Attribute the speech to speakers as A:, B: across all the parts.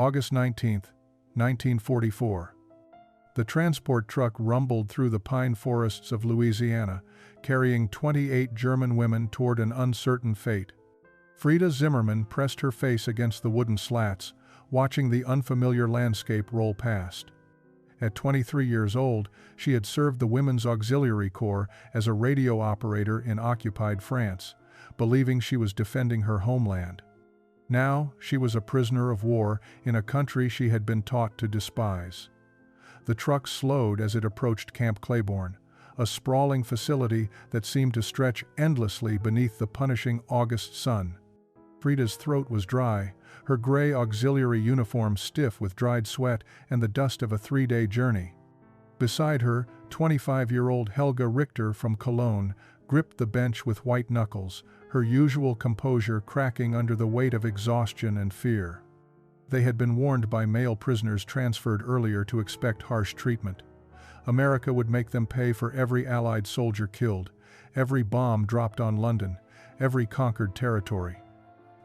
A: August 19, 1944. The transport truck rumbled through the pine forests of Louisiana, carrying 28 German women toward an uncertain fate. Frieda Zimmerman pressed her face against the wooden slats, watching the unfamiliar landscape roll past. At 23 years old, she had served the Women's Auxiliary Corps as a radio operator in occupied France, believing she was defending her homeland. Now, she was a prisoner of war in a country she had been taught to despise. The truck slowed as it approached Camp Claiborne, a sprawling facility that seemed to stretch endlessly beneath the punishing August sun. Frieda's throat was dry, her gray auxiliary uniform stiff with dried sweat and the dust of a 3-day journey. Beside her, 25-year-old Helga Richter from Cologne gripped the bench with white knuckles, her usual composure cracking under the weight of exhaustion and fear. They had been warned by male prisoners transferred earlier to expect harsh treatment. America would make them pay for every Allied soldier killed, every bomb dropped on London, every conquered territory.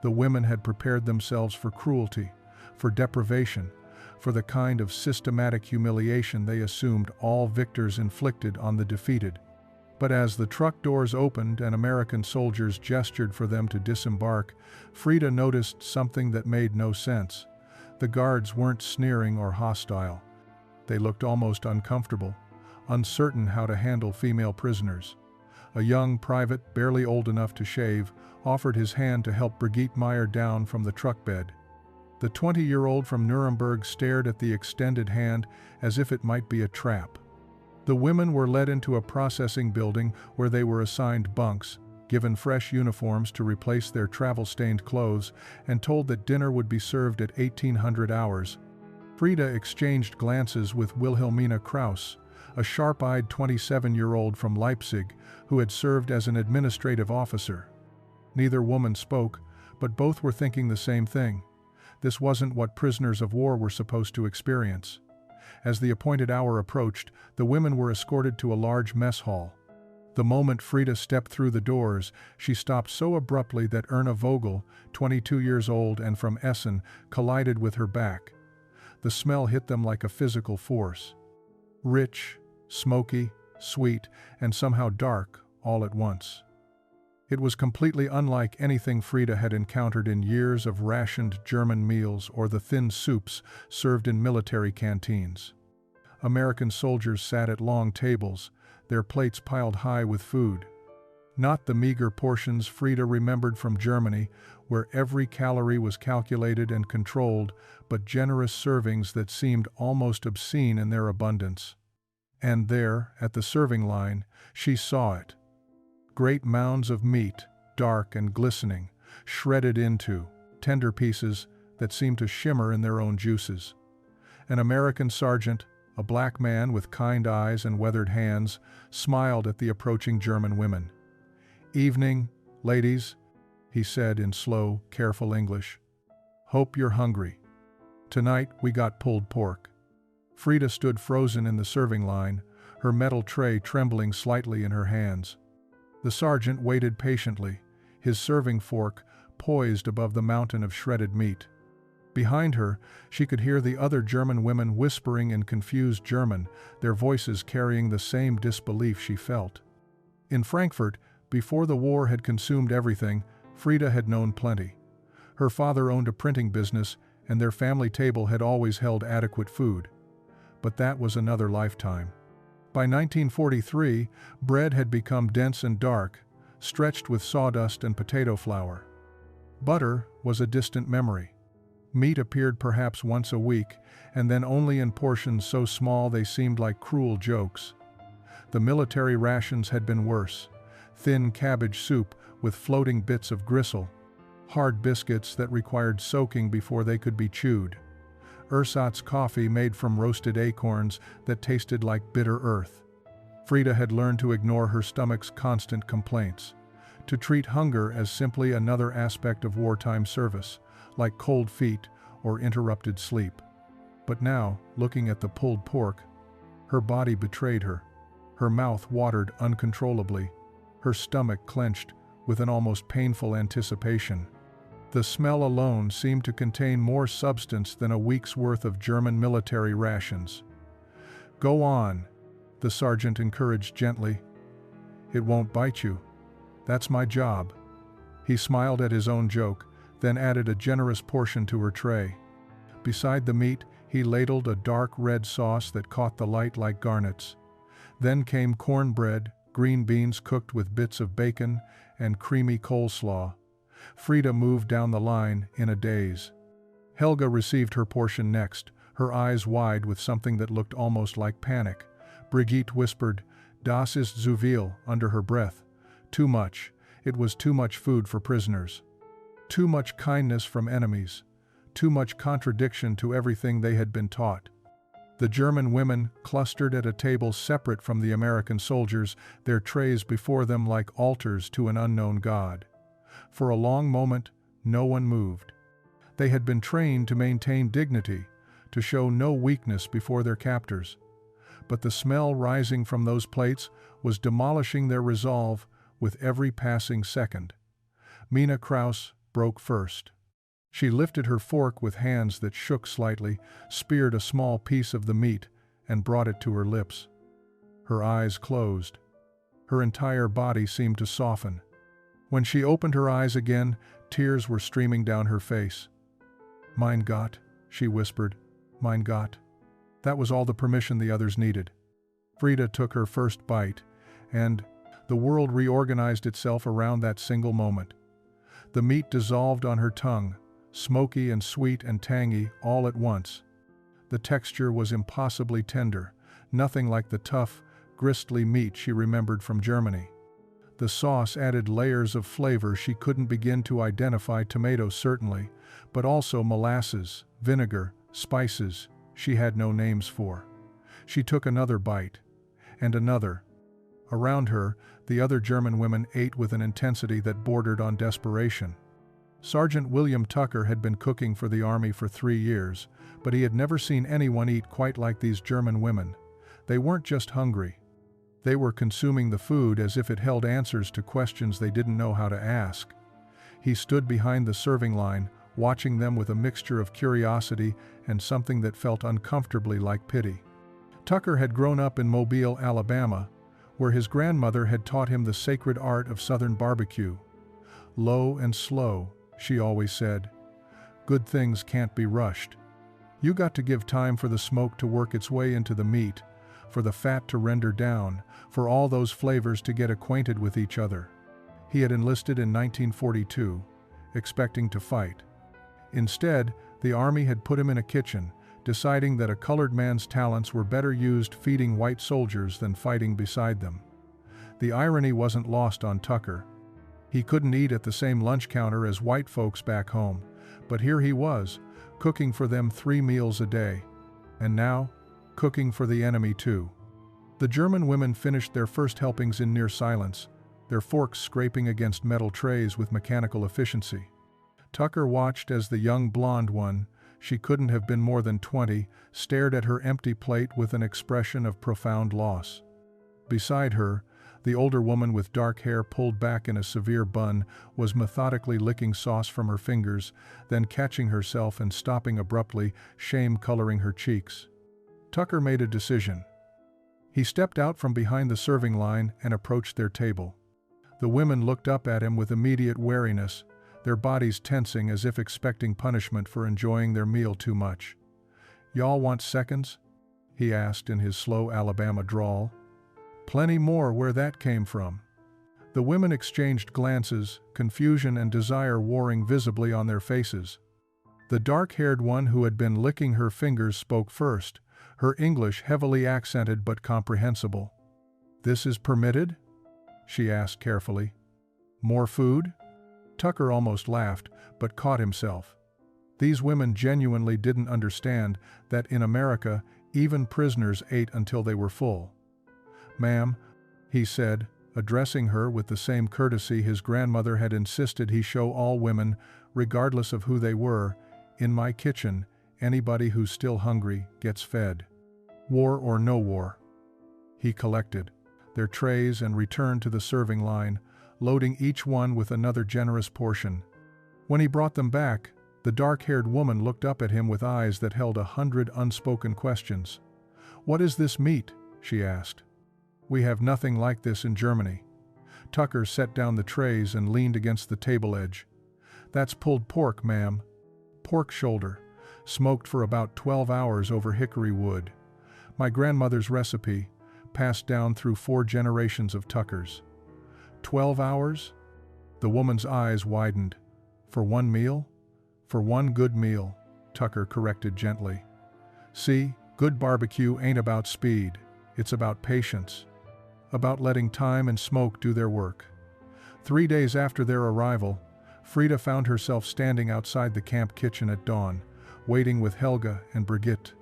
A: The women had prepared themselves for cruelty, for deprivation, for the kind of systematic humiliation they assumed all victors inflicted on the defeated. But as the truck doors opened and American soldiers gestured for them to disembark, Frieda noticed something that made no sense. The guards weren't sneering or hostile. They looked almost uncomfortable, uncertain how to handle female prisoners. A young private, barely old enough to shave, offered his hand to help Brigitte Meyer down from the truck bed. The 20-year-old from Nuremberg stared at the extended hand as if it might be a trap. The women were led into a processing building where they were assigned bunks, given fresh uniforms to replace their travel-stained clothes, and told that dinner would be served at 1800 hours. Frieda exchanged glances with Wilhelmina Kraus, a sharp-eyed 27-year-old from Leipzig who had served as an administrative officer. Neither woman spoke, but both were thinking the same thing. This wasn't what prisoners of war were supposed to experience. As the appointed hour approached, the women were escorted to a large mess hall. The moment Frieda stepped through the doors, she stopped so abruptly that Erna Vogel, 22 years old and from Essen, collided with her back. The smell hit them like a physical force. Rich, smoky, sweet, and somehow dark, all at once. It was completely unlike anything Frieda had encountered in years of rationed German meals or the thin soups served in military canteens. American soldiers sat at long tables, their plates piled high with food. Not the meager portions Frieda remembered from Germany, where every calorie was calculated and controlled, but generous servings that seemed almost obscene in their abundance. And there, at the serving line, she saw it. Great mounds of meat, dark and glistening, shredded into tender pieces that seemed to shimmer in their own juices. An American sergeant, a black man with kind eyes and weathered hands, smiled at the approaching German women. "Evening, ladies," he said in slow, careful English. "Hope you're hungry. Tonight we got pulled pork." Frieda stood frozen in the serving line, her metal tray trembling slightly in her hands. The sergeant waited patiently, his serving fork poised above the mountain of shredded meat. Behind her, she could hear the other German women whispering in confused German, their voices carrying the same disbelief she felt. In Frankfurt, before the war had consumed everything, Frieda had known plenty. Her father owned a printing business, and their family table had always held adequate food. But that was another lifetime. By 1943, bread had become dense and dark, stretched with sawdust and potato flour. Butter was a distant memory. Meat appeared perhaps once a week, and then only in portions so small they seemed like cruel jokes. The military rations had been worse. Thin cabbage soup with floating bits of gristle, hard biscuits that required soaking before they could be chewed, ersatz coffee made from roasted acorns that tasted like bitter earth. Frieda had learned to ignore her stomach's constant complaints, to treat hunger as simply another aspect of wartime service, like cold feet or interrupted sleep. But now, looking at the pulled pork, her body betrayed her. Her mouth watered uncontrollably, her stomach clenched with an almost painful anticipation. The smell alone seemed to contain more substance than a week's worth of German military rations. "Go on," the sergeant encouraged gently. "It won't bite you. That's my job." He smiled at his own joke, then added a generous portion to her tray. Beside the meat, he ladled a dark red sauce that caught the light like garnets. Then came cornbread, green beans cooked with bits of bacon, and creamy coleslaw. Frida moved down the line in a daze. Helga received her portion next, her eyes wide with something that looked almost like panic. Brigitte whispered, "Das ist zu viel," under her breath. Too much. It was too much food for prisoners. Too much kindness from enemies. Too much contradiction to everything they had been taught. The German women clustered at a table separate from the American soldiers, their trays before them like altars to an unknown god. For a long moment, no one moved. They had been trained to maintain dignity, to show no weakness before their captors. But the smell rising from those plates was demolishing their resolve with every passing second. Mina Kraus broke first. She lifted her fork with hands that shook slightly, speared a small piece of the meat, and brought it to her lips. Her eyes closed. Her entire body seemed to soften. When she opened her eyes again, tears were streaming down her face. "Mein Gott," she whispered, "mein Gott." That was all the permission the others needed. Frida took her first bite, and the world reorganized itself around that single moment. The meat dissolved on her tongue, smoky and sweet and tangy all at once. The texture was impossibly tender, nothing like the tough, gristly meat she remembered from Germany. The sauce added layers of flavor she couldn't begin to identify, tomatoes certainly, but also molasses, vinegar, spices she had no names for. She took another bite, and another. Around her, the other German women ate with an intensity that bordered on desperation. Sergeant William Tucker had been cooking for the army for 3 years, but he had never seen anyone eat quite like these German women. They weren't just hungry. They were consuming the food as if it held answers to questions they didn't know how to ask. He stood behind the serving line, watching them with a mixture of curiosity and something that felt uncomfortably like pity. Tucker had grown up in Mobile, Alabama, where his grandmother had taught him the sacred art of Southern barbecue. "Low and slow," she always said. "Good things can't be rushed. You got to give time for the smoke to work its way into the meat, for the fat to render down, for all those flavors to get acquainted with each other." He had enlisted in 1942, expecting to fight. Instead, the army had put him in a kitchen, deciding that a colored man's talents were better used feeding white soldiers than fighting beside them. The irony wasn't lost on Tucker. He couldn't eat at the same lunch counter as white folks back home, but here he was, cooking for them 3 meals a day. And now, cooking for the enemy too. The German women finished their first helpings in near silence, their forks scraping against metal trays with mechanical efficiency. Tucker watched as the young blonde one, she couldn't have been more than 20, stared at her empty plate with an expression of profound loss. Beside her, the older woman with dark hair pulled back in a severe bun was methodically licking sauce from her fingers, then catching herself and stopping abruptly, shame coloring her cheeks. Tucker made a decision. He stepped out from behind the serving line and approached their table. The women looked up at him with immediate wariness, their bodies tensing as if expecting punishment for enjoying their meal too much. "Y'all want seconds?" he asked in his slow Alabama drawl. "Plenty more where that came from." The women exchanged glances, confusion and desire warring visibly on their faces. The dark-haired one who had been licking her fingers spoke first, her English heavily accented but comprehensible. "This is permitted?" she asked carefully. "More food?" Tucker almost laughed, but caught himself. These women genuinely didn't understand that in America, even prisoners ate until they were full. "Ma'am," he said, addressing her with the same courtesy his grandmother had insisted he show all women, regardless of who they were, "in my kitchen, anybody who's still hungry gets fed. War or no war." He collected their trays and returned to the serving line, loading each one with another generous portion. When he brought them back, the dark-haired woman looked up at him with eyes that held 100 unspoken questions. "What is this meat?" she asked. "We have nothing like this in Germany." Tucker set down the trays and leaned against the table edge. "That's pulled pork, ma'am. Pork shoulder, smoked for about 12 hours over hickory wood. My grandmother's recipe, passed down through 4 generations of Tuckers." 12 hours? The woman's eyes widened. "For one meal?" "For one good meal," Tucker corrected gently. "See, good barbecue ain't about speed, it's about patience. About letting time and smoke do their work." 3 days after their arrival, Frida found herself standing outside the camp kitchen at dawn, waiting with Helga and Brigitte.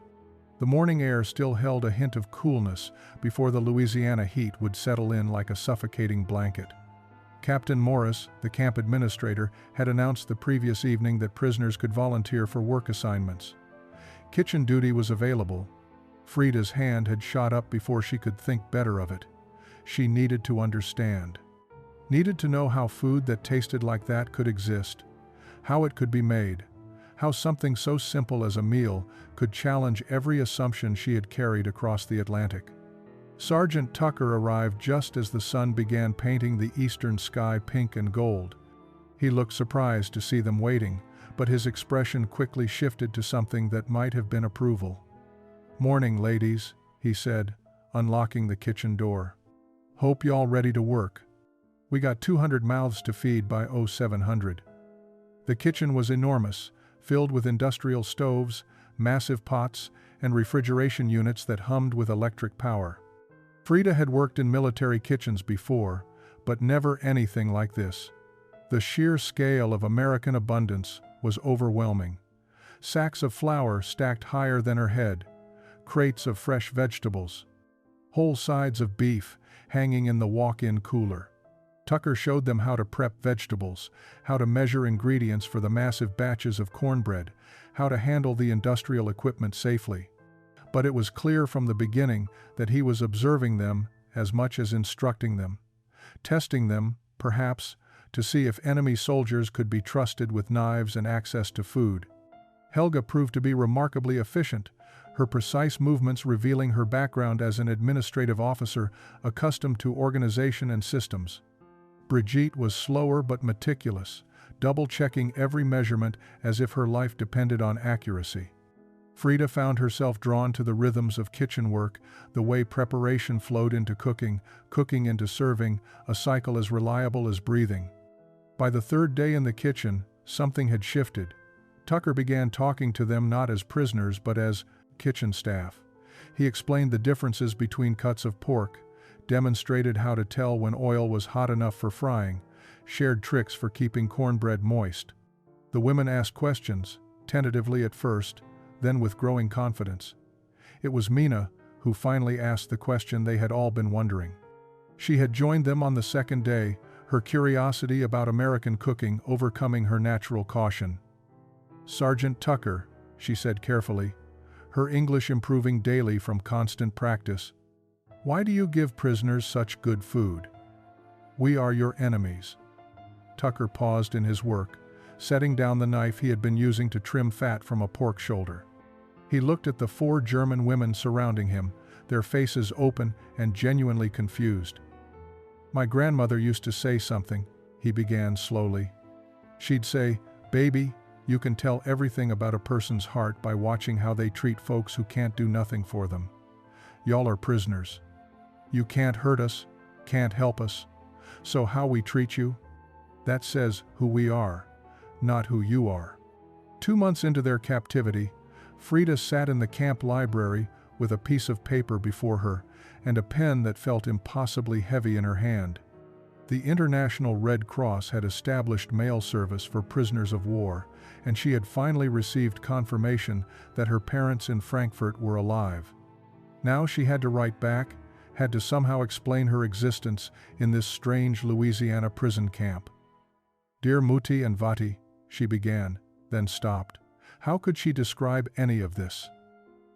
A: The morning air still held a hint of coolness before the Louisiana heat would settle in like a suffocating blanket. Captain Morris, the camp administrator, had announced the previous evening that prisoners could volunteer for work assignments. Kitchen duty was available. Frida's hand had shot up before she could think better of it. She needed to understand. Needed to know how food that tasted like that could exist, how it could be made, how something so simple as a meal could challenge every assumption she had carried across the Atlantic. Sergeant Tucker arrived just as the sun began painting the eastern sky pink and gold. He looked surprised to see them waiting, but his expression quickly shifted to something that might have been approval. "Morning, ladies," he said, unlocking the kitchen door. "Hope y'all ready to work. We got 200 mouths to feed by 0700. The kitchen was enormous, filled with industrial stoves, massive pots, and refrigeration units that hummed with electric power. Frida had worked in military kitchens before, but never anything like this. The sheer scale of American abundance was overwhelming. Sacks of flour stacked higher than her head, crates of fresh vegetables, whole sides of beef hanging in the walk-in cooler. Tucker showed them how to prep vegetables, how to measure ingredients for the massive batches of cornbread, how to handle the industrial equipment safely. But it was clear from the beginning that he was observing them as much as instructing them, testing them, perhaps, to see if enemy soldiers could be trusted with knives and access to food. Helga proved to be remarkably efficient, her precise movements revealing her background as an administrative officer accustomed to organization and systems. Brigitte was slower but meticulous, double-checking every measurement as if her life depended on accuracy. Frida found herself drawn to the rhythms of kitchen work, the way preparation flowed into cooking, cooking into serving, a cycle as reliable as breathing. By the 3rd day in the kitchen, something had shifted. Tucker began talking to them not as prisoners but as kitchen staff. He explained the differences between cuts of pork, demonstrated how to tell when oil was hot enough for frying, shared tricks for keeping cornbread moist. The women asked questions, tentatively at first, then with growing confidence. It was Mina who finally asked the question they had all been wondering. She had joined them on the 2nd day, her curiosity about American cooking overcoming her natural caution. "Sergeant Tucker," she said carefully, her English improving daily from constant practice, "why do you give prisoners such good food? We are your enemies." Tucker paused in his work, setting down the knife he had been using to trim fat from a pork shoulder. He looked at the 4 German women surrounding him, their faces open and genuinely confused. "My grandmother used to say something," he began slowly. "She'd say, 'Baby, you can tell everything about a person's heart by watching how they treat folks who can't do nothing for them. Y'all are prisoners. You can't hurt us, can't help us. So how we treat you? That says who we are, not who you are." 2 months into their captivity, Frida sat in the camp library with a piece of paper before her and a pen that felt impossibly heavy in her hand. The International Red Cross had established mail service for prisoners of war, and she had finally received confirmation that her parents in Frankfurt were alive. Now she had to write back, had to somehow explain her existence in this strange Louisiana prison camp. "Dear Mutti and Vati," she began, then stopped. How could she describe any of this?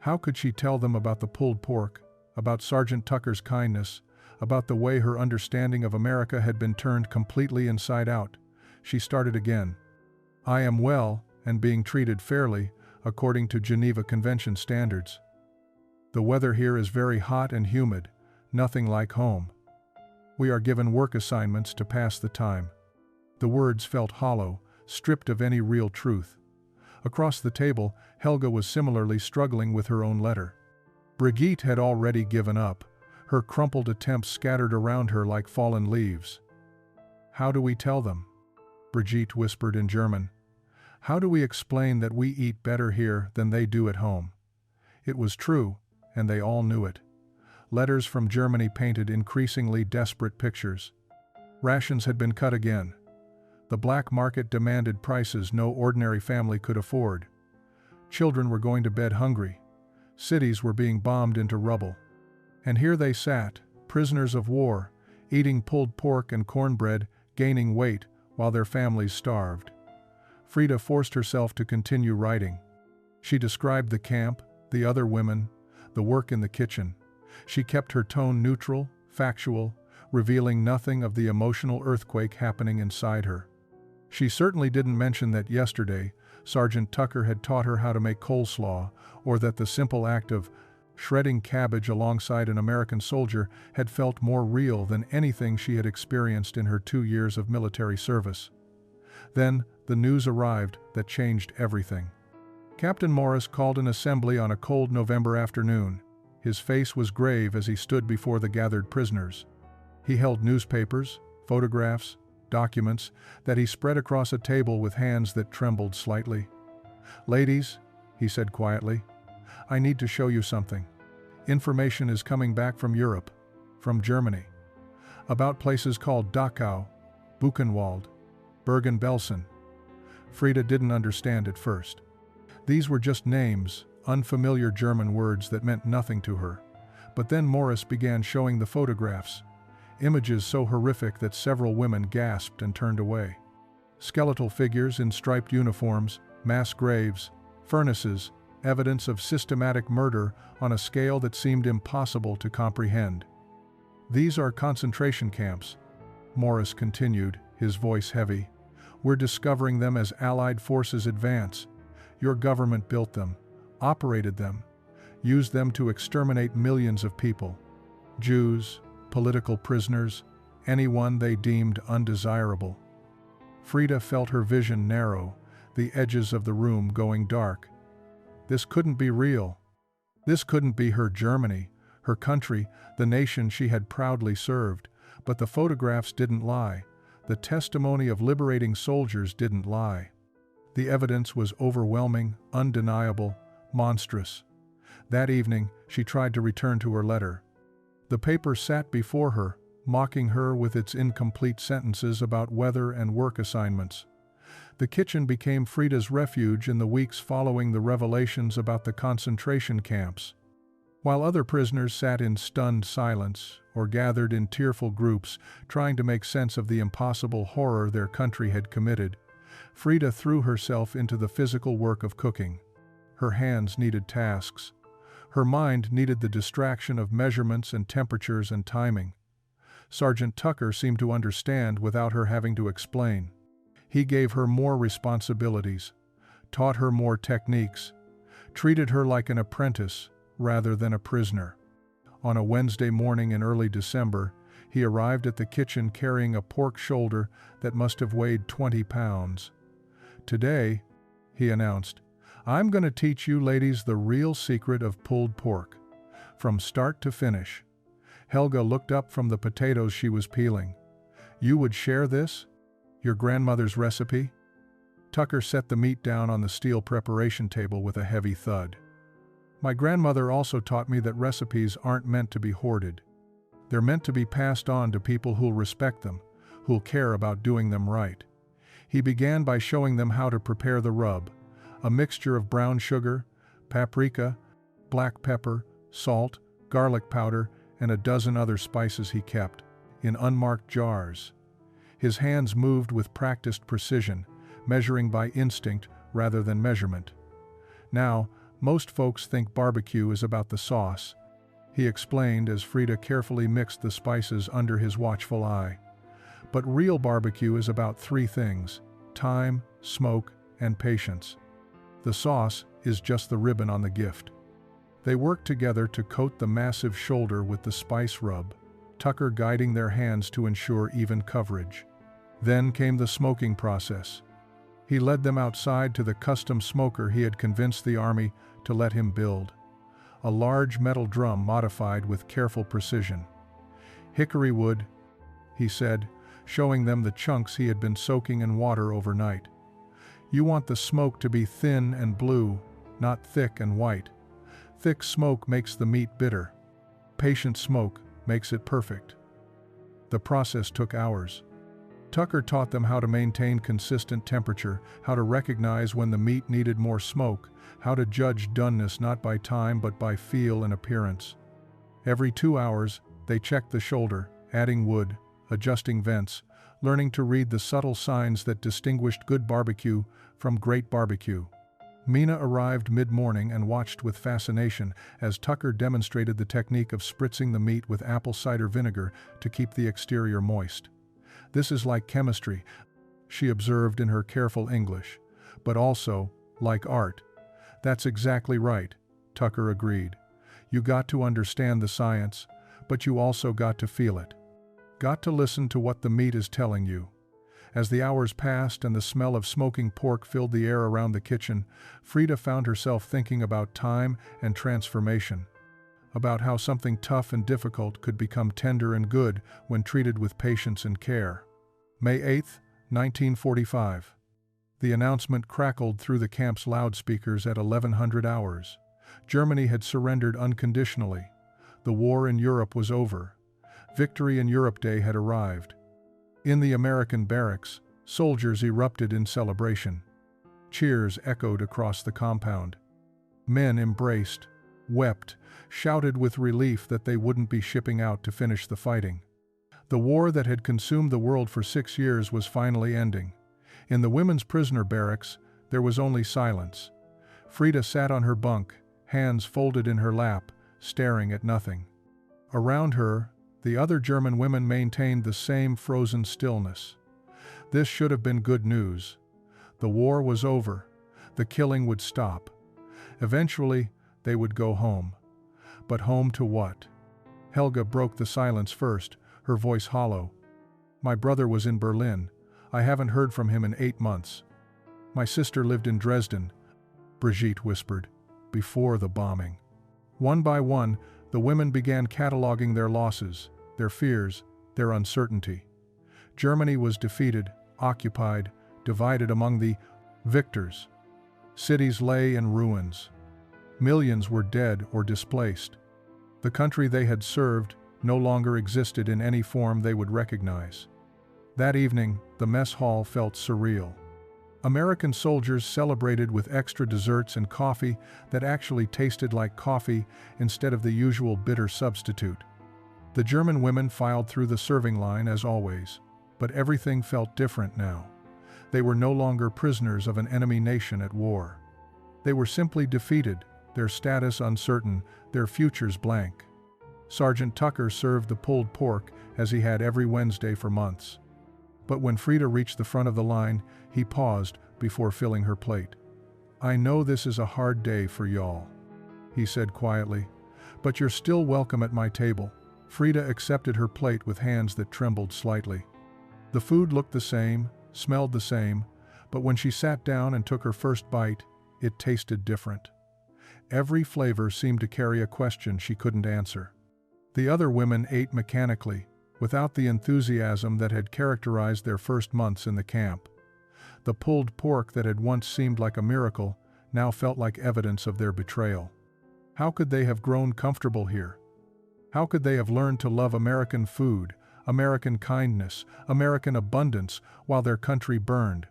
A: How could she tell them about the pulled pork, about Sergeant Tucker's kindness, about the way her understanding of America had been turned completely inside out? She started again. I am well and being treated fairly, according to Geneva Convention standards. The weather here is very hot and humid, nothing like home. We are given work assignments to pass the time. The words felt hollow, stripped of any real truth. Across the table, Helga was similarly struggling with her own letter. Brigitte had already given up, her crumpled attempts scattered around her like fallen leaves. How do we tell them? Brigitte whispered in German. How do we explain that we eat better here than they do at home? It was true, and they all knew it. Letters from Germany painted increasingly desperate pictures. Rations had been cut again. The black market demanded prices no ordinary family could afford. Children were going to bed hungry. Cities were being bombed into rubble. And here they sat, prisoners of war, eating pulled pork and cornbread, gaining weight, while their families starved. Frida forced herself to continue writing. She described the camp, the other women, the work in the kitchen. She kept her tone neutral, factual, revealing nothing of the emotional earthquake happening inside her. She certainly didn't mention that yesterday, Sergeant Tucker had taught her how to make coleslaw, or that the simple act of shredding cabbage alongside an American soldier had felt more real than anything she had experienced in her 2 years of military service. Then, the news arrived that changed everything. Captain Morris called an assembly on a cold November afternoon. His face was grave as he stood before the gathered prisoners. He held newspapers, photographs, documents that he spread across a table with hands that trembled slightly. "Ladies," he said quietly, "I need to show you something. Information is coming back from Europe, from Germany, about places called Dachau, Buchenwald, Bergen-Belsen." Frida didn't understand at first. These were just names, unfamiliar German words that meant nothing to her. But then Morris began showing the photographs, images so horrific that several women gasped and turned away. Skeletal figures in striped uniforms, mass graves, furnaces, evidence of systematic murder on a scale that seemed impossible to comprehend. "These are concentration camps," Morris continued, his voice heavy. "We're discovering them as Allied forces advance. Your government built them, operated them, used them to exterminate millions of people. Jews, political prisoners, anyone they deemed undesirable." Frida felt her vision narrow, the edges of the room going dark. This couldn't be real. This couldn't be her Germany, her country, the nation she had proudly served. But the photographs didn't lie. The testimony of liberating soldiers didn't lie. The evidence was overwhelming, undeniable, monstrous. That evening, she tried to return to her letter. The paper sat before her, mocking her with its incomplete sentences about weather and work assignments. The kitchen became Frida's refuge in the weeks following the revelations about the concentration camps. While other prisoners sat in stunned silence or gathered in tearful groups, trying to make sense of the impossible horror their country had committed, Frida threw herself into the physical work of cooking. Her hands needed tasks. Her mind needed the distraction of measurements and temperatures and timing. Sergeant Tucker seemed to understand without her having to explain. He gave her more responsibilities, taught her more techniques, treated her like an apprentice rather than a prisoner. On a Wednesday morning in early December, he arrived at the kitchen carrying a pork shoulder that must have weighed 20 pounds. "Today," he announced, "I'm going to teach you ladies the real secret of pulled pork, from start to finish." Helga looked up from the potatoes she was peeling. "You would share this? Your grandmother's recipe?" Tucker set the meat down on the steel preparation table with a heavy thud. "My grandmother also taught me that recipes aren't meant to be hoarded. They're meant to be passed on to people who'll respect them, who'll care about doing them right." He began by showing them how to prepare the rub, a mixture of brown sugar, paprika, black pepper, salt, garlic powder, and a dozen other spices he kept, in unmarked jars. His hands moved with practiced precision, measuring by instinct rather than measurement. "Now, most folks think barbecue is about the sauce," he explained as Frida carefully mixed the spices under his watchful eye. "But real barbecue is about 3 things: time, smoke, and patience. The sauce is just the ribbon on the gift. They worked together to coat the massive shoulder with the spice rub, Tucker guiding their hands to ensure even coverage. Then came the smoking process. He led them outside to the custom smoker he had convinced the army to let him build. A large metal drum modified with careful precision. "Hickory wood," he said, showing them the chunks he had been soaking in water overnight. "You want the smoke to be thin and blue, not thick and white. Thick smoke makes the meat bitter. Patient smoke makes it perfect." The process took hours. Tucker taught them how to maintain consistent temperature, how to recognize when the meat needed more smoke, how to judge doneness not by time but by feel and appearance. Every 2 hours, they checked the shoulder, adding wood, adjusting vents, learning to read the subtle signs that distinguished good barbecue from great barbecue. Mina arrived mid-morning and watched with fascination as Tucker demonstrated the technique of spritzing the meat with apple cider vinegar to keep the exterior moist. "This is like chemistry," she observed in her careful English, "but also like art." "That's exactly right," Tucker agreed. "You got to understand the science, but you also got to feel it. Got to listen to what the meat is telling you." As the hours passed and the smell of smoking pork filled the air around the kitchen, Frida found herself thinking about time and transformation. About how something tough and difficult could become tender and good when treated with patience and care. May 8, 1945. The announcement crackled through the camp's loudspeakers at 1100 hours. Germany had surrendered unconditionally. The war in Europe was over. Victory in Europe Day had arrived. In the American barracks, soldiers erupted in celebration. Cheers echoed across the compound. Men embraced, wept, shouted with relief that they wouldn't be shipping out to finish the fighting. The war that had consumed the world for 6 years was finally ending. In the women's prisoner barracks, there was only silence. Frida sat on her bunk, hands folded in her lap, staring at nothing. Around her, the other German women maintained the same frozen stillness. This should have been good news. The war was over. The killing would stop. Eventually, they would go home. But home to what? Helga broke the silence first, her voice hollow. "My brother was in Berlin. I haven't heard from him in 8 months. My sister lived in Dresden," Brigitte whispered, "before the bombing." One by one, the women began cataloging their losses, their fears, their uncertainty. Germany was defeated, occupied, divided among the victors. Cities lay in ruins. Millions were dead or displaced. The country they had served no longer existed in any form they would recognize. That evening, the mess hall felt surreal. American soldiers celebrated with extra desserts and coffee that actually tasted like coffee instead of the usual bitter substitute. The German women filed through the serving line as always, but everything felt different now. They were no longer prisoners of an enemy nation at war. They were simply defeated, their status uncertain, their futures blank. Sergeant Tucker served the pulled pork as he had every Wednesday for months. But when Frida reached the front of the line, he paused before filling her plate. "I know this is a hard day for y'all," he said quietly, "but you're still welcome at my table." Frida accepted her plate with hands that trembled slightly. The food looked the same, smelled the same, but when she sat down and took her first bite, it tasted different. Every flavor seemed to carry a question she couldn't answer. The other women ate mechanically, without the enthusiasm that had characterized their first months in the camp. The pulled pork that had once seemed like a miracle now felt like evidence of their betrayal. How could they have grown comfortable here? How could they have learned to love American food, American kindness, American abundance while their country burned?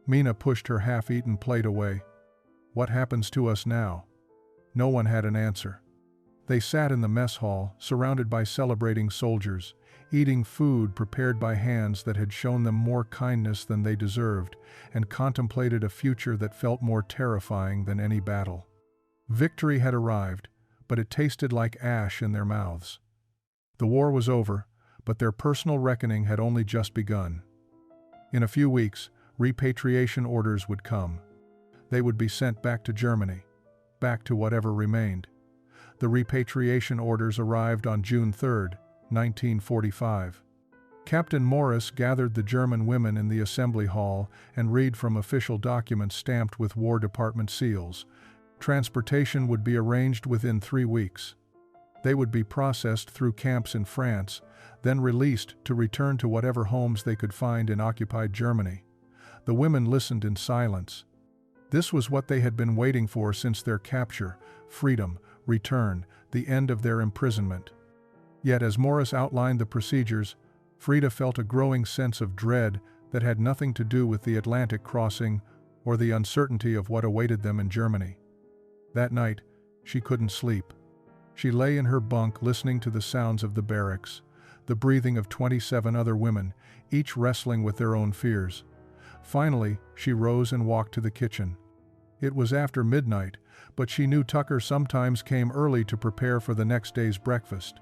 A: Mina pushed her half-eaten plate away. What happens to us now? No one had an answer. They sat in the mess hall, surrounded by celebrating soldiers, eating food prepared by hands that had shown them more kindness than they deserved, and contemplated a future that felt more terrifying than any battle. Victory had arrived, but it tasted like ash in their mouths. The war was over, but their personal reckoning had only just begun. In a few weeks, repatriation orders would come. They would be sent back to Germany, back to whatever remained. The repatriation orders arrived on June 3, 1945. Captain Morris gathered the German women in the assembly hall and read from official documents stamped with War Department seals. Transportation would be arranged within 3 weeks. They would be processed through camps in France, then released to return to whatever homes they could find in occupied Germany. The women listened in silence. This was what they had been waiting for since their capture: freedom, return, the end of their imprisonment. Yet as Morris outlined the procedures, Frida felt a growing sense of dread that had nothing to do with the Atlantic crossing or the uncertainty of what awaited them in Germany. That night, she couldn't sleep. She lay in her bunk listening to the sounds of the barracks, the breathing of 27 other women, each wrestling with their own fears. Finally, she rose and walked to the kitchen. It was after midnight, but she knew Tucker sometimes came early to prepare for the next day's breakfast.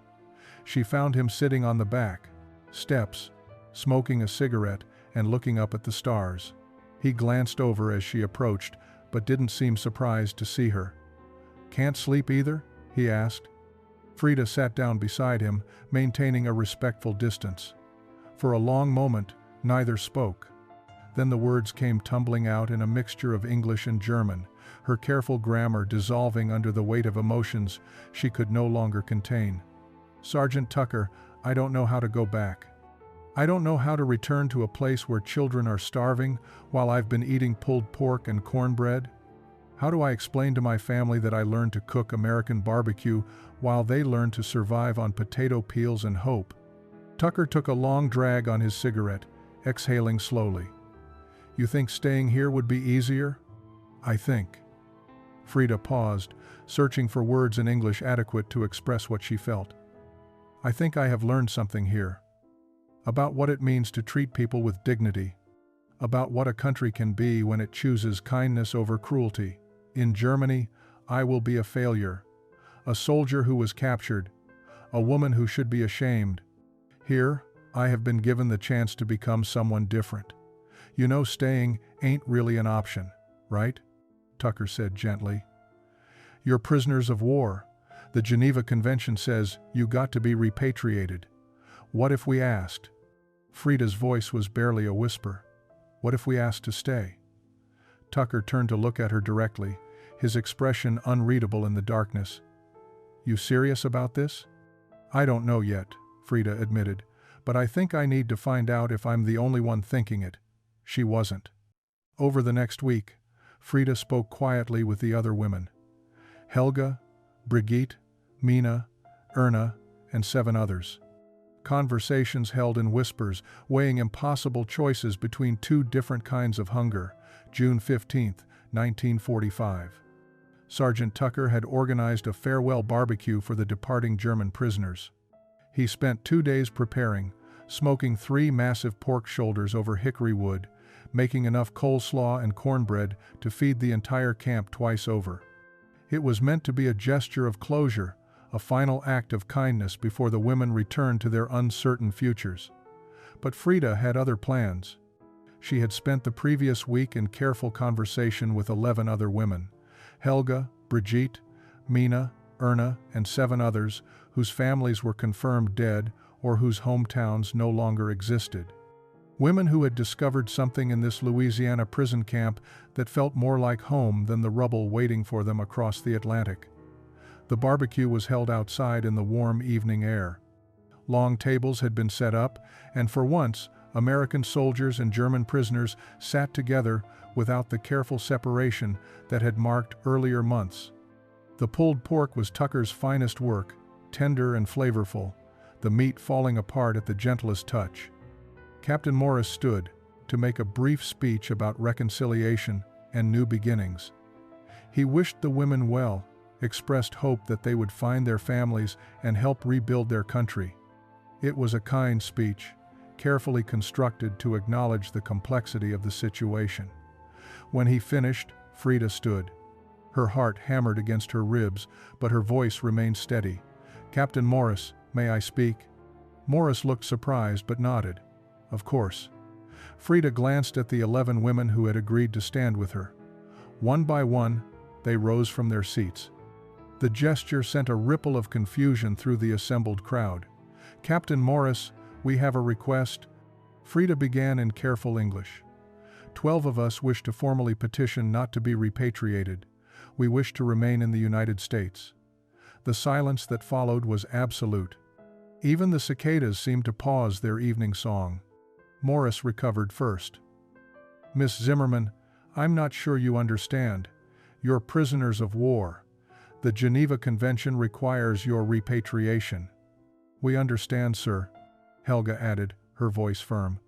A: She found him sitting on the back steps, smoking a cigarette and looking up at the stars. He glanced over as she approached, but didn't seem surprised to see her. "Can't sleep either?" he asked. Frida sat down beside him, maintaining a respectful distance. For a long moment, neither spoke. Then the words came tumbling out in a mixture of English and German, her careful grammar dissolving under the weight of emotions she could no longer contain. "Sergeant Tucker, I don't know how to go back. I don't know how to return to a place where children are starving while I've been eating pulled pork and cornbread. How do I explain to my family that I learned to cook American barbecue while they learned to survive on potato peels and hope?" Tucker took a long drag on his cigarette, exhaling slowly. "You think staying here would be easier?" "I think." Frida paused, searching for words in English adequate to express what she felt. "I think I have learned something here. About what it means to treat people with dignity. About what a country can be when it chooses kindness over cruelty. In Germany, I will be a failure. A soldier who was captured. A woman who should be ashamed. Here, I have been given the chance to become someone different. You know, staying ain't really an option, right?" Tucker said gently. "You're prisoners of war. The Geneva Convention says you got to be repatriated. What if we asked?" Frida's voice was barely a whisper. "What if we asked to stay?" Tucker turned to look at her directly, his expression unreadable in the darkness. "You serious about this?" "I don't know yet," Frida admitted, "but I think I need to find out if I'm the only one thinking it." She wasn't. Over the next week, Frida spoke quietly with the other women. Helga, Brigitte, Mina, Erna, and 7 others. Conversations held in whispers, weighing impossible choices between 2 different kinds of hunger. June 15, 1945. Sergeant Tucker had organized a farewell barbecue for the departing German prisoners. He spent 2 days preparing, smoking 3 massive pork shoulders over hickory wood, making enough coleslaw and cornbread to feed the entire camp twice over. It was meant to be a gesture of closure, a final act of kindness before the women returned to their uncertain futures. But Frida had other plans. She had spent the previous week in careful conversation with 11 other women: Helga, Brigitte, Mina, Erna, and 7 others whose families were confirmed dead or whose hometowns no longer existed. Women who had discovered something in this Louisiana prison camp that felt more like home than the rubble waiting for them across the Atlantic. The barbecue was held outside in the warm evening air. Long tables had been set up, and for once, American soldiers and German prisoners sat together without the careful separation that had marked earlier months. The pulled pork was Tucker's finest work, tender and flavorful, the meat falling apart at the gentlest touch. Captain Morris stood to make a brief speech about reconciliation and new beginnings. He wished the women well, expressed hope that they would find their families and help rebuild their country. It was a kind speech, carefully constructed to acknowledge the complexity of the situation. When he finished, Frida stood. Her heart hammered against her ribs, but her voice remained steady. "Captain Morris, may I speak?" Morris looked surprised but nodded. "Of course." Frida glanced at the 11 women who had agreed to stand with her. One by one, they rose from their seats. The gesture sent a ripple of confusion through the assembled crowd. "Captain Morris, we have a request," Frida began in careful English. 12 of us wish to formally petition not to be repatriated. We wish to remain in the United States." The silence that followed was absolute. Even the cicadas seemed to pause their evening song. Morris recovered first. "Miss Zimmerman, I'm not sure you understand. You're prisoners of war. The Geneva Convention requires your repatriation." "We understand, sir," Helga added, her voice firm.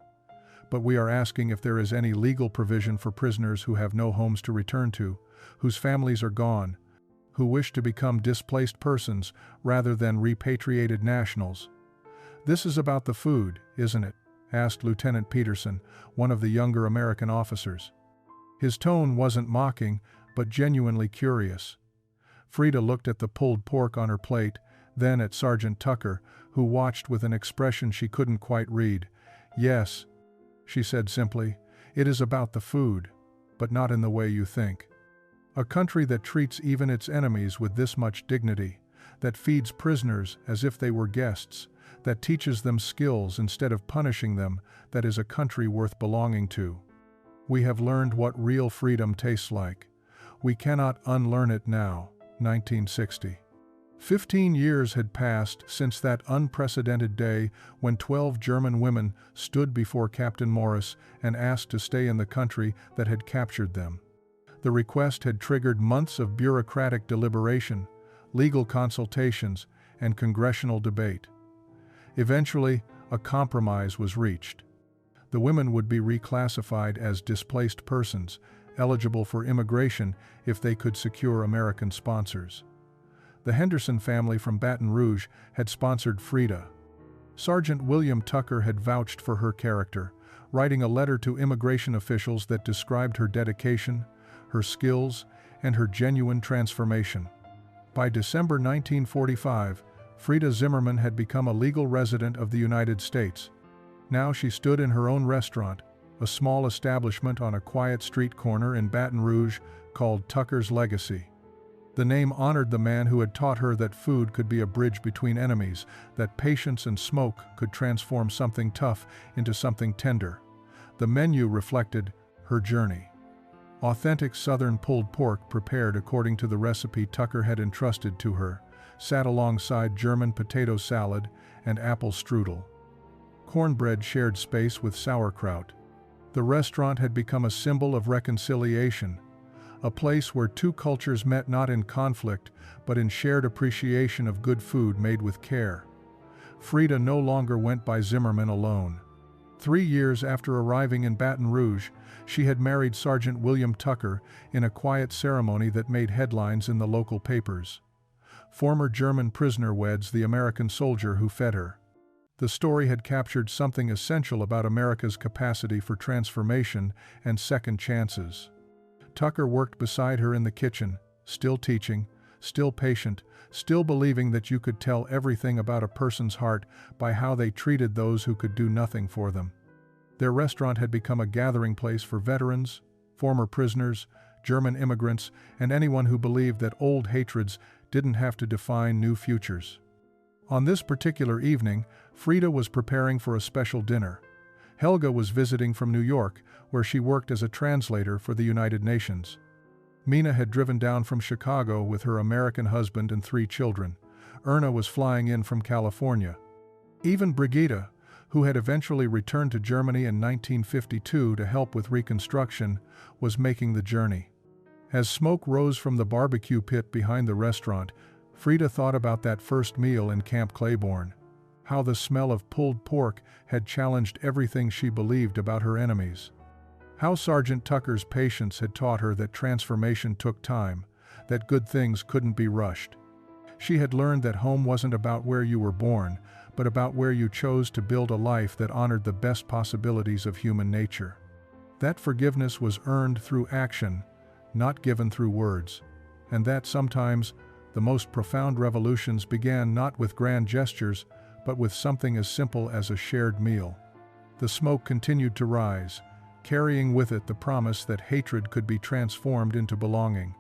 A: "But we are asking if there is any legal provision for prisoners who have no homes to return to, whose families are gone, who wish to become displaced persons rather than repatriated nationals." "This is about the food, isn't it?" asked Lieutenant Peterson, one of the younger American officers. His tone wasn't mocking, but genuinely curious. Frida looked at the pulled pork on her plate, then at Sergeant Tucker, who watched with an expression she couldn't quite read. "Yes," she said simply, "it is about the food, but not in the way you think. A country that treats even its enemies with this much dignity, that feeds prisoners as if they were guests, that teaches them skills instead of punishing them, that is a country worth belonging to. We have learned what real freedom tastes like. We cannot unlearn it now." 1960. 15 years had passed since that unprecedented day when 12 German women stood before Captain Morris and asked to stay in the country that had captured them. The request had triggered months of bureaucratic deliberation, legal consultations, and congressional debate. Eventually, a compromise was reached. The women would be reclassified as displaced persons, eligible for immigration if they could secure American sponsors. The Henderson family from Baton Rouge had sponsored Frida. Sergeant William Tucker had vouched for her character, writing a letter to immigration officials that described her dedication, her skills, and her genuine transformation. By December 1945, Frida Zimmerman had become a legal resident of the United States. Now she stood in her own restaurant, a small establishment on a quiet street corner in Baton Rouge called Tucker's Legacy. The name honored the man who had taught her that food could be a bridge between enemies, that patience and smoke could transform something tough into something tender. The menu reflected her journey. Authentic Southern pulled pork prepared according to the recipe Tucker had entrusted to her, sat alongside German potato salad and apple strudel. Cornbread shared space with sauerkraut. The restaurant had become a symbol of reconciliation, a place where two cultures met not in conflict, but in shared appreciation of good food made with care. Frida no longer went by Zimmerman alone. 3 years after arriving in Baton Rouge, she had married Sergeant William Tucker in a quiet ceremony that made headlines in the local papers. Former German prisoner weds the American soldier who fed her. The story had captured something essential about America's capacity for transformation and second chances. Tucker worked beside her in the kitchen, still teaching, still patient, still believing that you could tell everything about a person's heart by how they treated those who could do nothing for them. Their restaurant had become a gathering place for veterans, former prisoners, German immigrants, and anyone who believed that old hatreds didn't have to define new futures. On this particular evening, Frida was preparing for a special dinner. Helga was visiting from New York, where she worked as a translator for the United Nations. Mina had driven down from Chicago with her American husband and 3 children. Erna was flying in from California. Even Brigitte, who had eventually returned to Germany in 1952 to help with reconstruction, was making the journey. As smoke rose from the barbecue pit behind the restaurant, Frida thought about that first meal in Camp Claiborne. How the smell of pulled pork had challenged everything she believed about her enemies. How Sergeant Tucker's patience had taught her that transformation took time, that good things couldn't be rushed. She had learned that home wasn't about where you were born, but about where you chose to build a life that honored the best possibilities of human nature. That forgiveness was earned through action, not given through words, and that sometimes the most profound revolutions began not with grand gestures, but with something as simple as a shared meal. The smoke continued to rise, carrying with it the promise that hatred could be transformed into belonging.